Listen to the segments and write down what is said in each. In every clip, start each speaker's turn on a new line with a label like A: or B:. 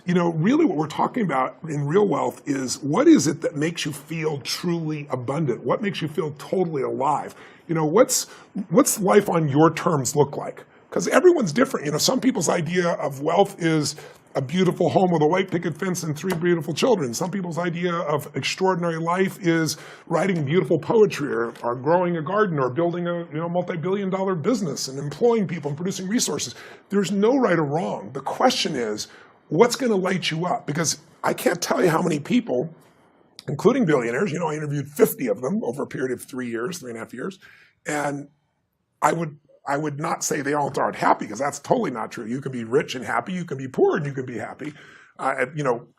A: really what we're talking about in real wealth is what is it that makes you feel truly abundant? What makes you feel totally alive? What's life on your terms look like? Because everyone's different. Some people's idea of wealth is a beautiful home with a white picket fence and 3 beautiful children. Some people's idea of extraordinary life is writing beautiful poetry or growing a garden or building a multi-billion-dollar business and employing people and producing resources. There's no right or wrong. The question is, what's going to light you up? Because I can't tell you how many people, including billionaires, I interviewed 50 of them over a period of 3.5 years, and I would not say they all aren't happy, because that's totally not true. You can be rich and happy, you can be poor and you can be happy.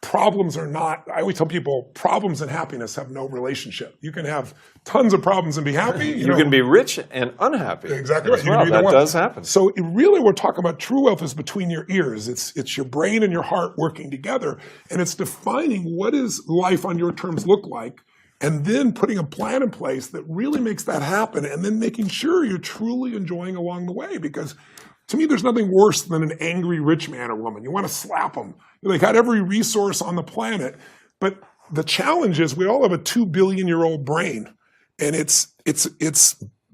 A: Problems are not, I always tell people, problems and happiness have no relationship. You can have tons of problems and be happy.
B: You can be rich and unhappy.
A: Exactly right.
B: Well, that does happen.
A: So really we're talking about true wealth is between your ears. It's your brain and your heart working together, and it's defining what does life on your terms look like, and then putting a plan in place that really makes that happen, and then making sure you're truly enjoying along the way. Because to me, there's nothing worse than an angry rich man or woman. You want to slap them. They got every resource on the planet. But the challenge is we all have a 2 billion-year-old brain. And it's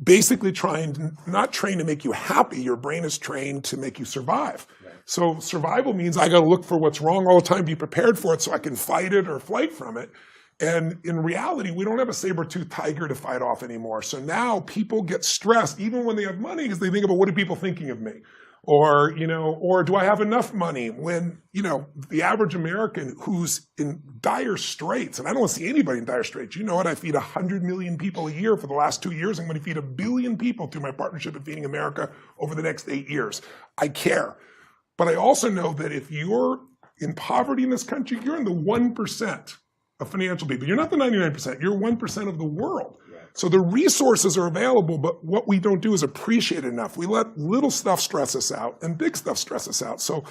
A: basically not trained to make you happy. Your brain is trained to make you survive. Right. So survival means I got to look for what's wrong all the time, be prepared for it so I can fight it or flight from it. And in reality, we don't have a saber-toothed tiger to fight off anymore. So now people get stressed, even when they have money, because they think about, what are people thinking of me? Or do I have enough money? When, the average American who's in dire straits, and I don't want to see anybody in dire straits. You know what? I feed 100 million people a year for the last 2 years. I'm going to feed 1 billion people through my partnership at Feeding America over the next 8 years. I care. But I also know that if you're in poverty in this country, you're in the 1% of financial people. You're not the 99%, you're 1% of the world. Right. So the resources are available, but what we don't do is appreciate it enough. We let little stuff stress us out and big stuff stress us out. So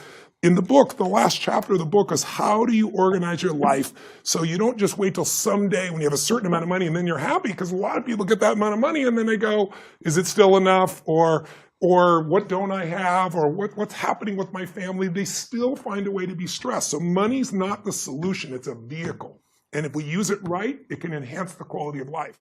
A: in the book, the last chapter of the book is how do you organize your life so you don't just wait till someday when you have a certain amount of money and then you're happy, because a lot of people get that amount of money and then they go, is it still enough? Or what don't I have? Or what's happening with my family? They still find a way to be stressed. So money's not the solution, it's a vehicle. And if we use it right, it can enhance the quality of life.